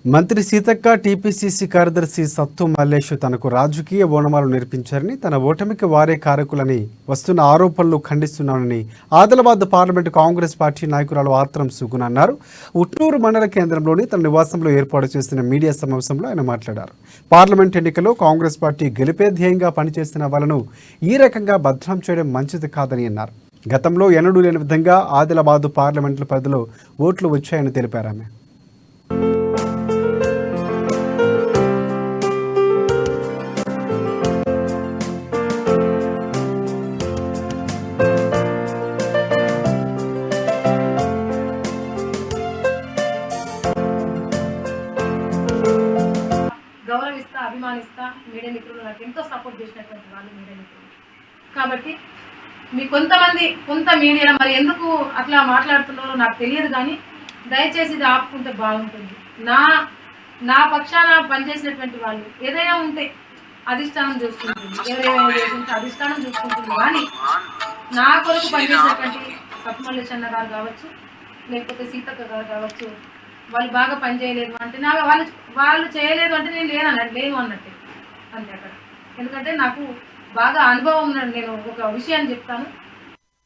మంత్రి సీతక్క టీపీసీసీ కార్యదర్శి సత్తు మల్లేష్ తనకు రాజకీయ ఓనమాలు నేర్పించారని, తన ఓటమికి వారే కారకులని వస్తున్న ఆరోపణలు ఖండిస్తున్నానని ఆదిలాబాద్ పార్లమెంటు కాంగ్రెస్ పార్టీ నాయకురాలు ఆత్రం సుగుణ అన్నారు. ఉట్నూరు మండల కేంద్రంలోని తన నివాసంలో ఏర్పాటు చేసిన మీడియా సమావేశంలో ఆయన మాట్లాడారు. పార్లమెంట్ ఎన్నికల్లో కాంగ్రెస్ పార్టీ గెలిపే ధ్యేయంగా పనిచేసిన వాళ్ళను ఈ రకంగా బద్నాం చేయడం మంచిది కాదని అన్నారు. గతంలో ఎన్నడూ లేని విధంగా ఆదిలాబాద్ పార్లమెంటు పరిధిలో ఓట్లు వచ్చాయని తెలిపారు. ఆమె గౌరవిస్తా, అభిమానిస్తా. మీడియా మిత్రులు నాకు ఎంతో సపోర్ట్ చేసినటువంటి వాళ్ళు మీడియా మిత్రులు. కాబట్టి మీ కొంత మీడియా మరి ఎందుకు అట్లా మాట్లాడుతున్నారో నాకు తెలియదు, కానీ దయచేసి ఇది ఆపుకుంటే బాగుంటుంది. నా పక్షాన పనిచేసినటువంటి వాళ్ళు ఏదైనా ఉంటే అధిష్టానం చూసుకుంటుంది, ఎవరేమైనా చేస్తుంటే అధిష్టానం చూసుకుంటుంది. కానీ నా కొరకు పనిచేసినటువంటి సత్మల్లేష్ అన్న గారు కావచ్చు, లేకపోతే సీతక్క గారు కావచ్చు, వాళ్ళు బాగా పని చేయలేదు అంటే వాళ్ళు చేయలేదు అంటే నేను లేను అన్నట్టే అంతే అక్కడ. ఎందుకంటే నాకు బాగా అనుభవం ఉన్నది. నేను ఒక విషయాన్ని చెప్తాను.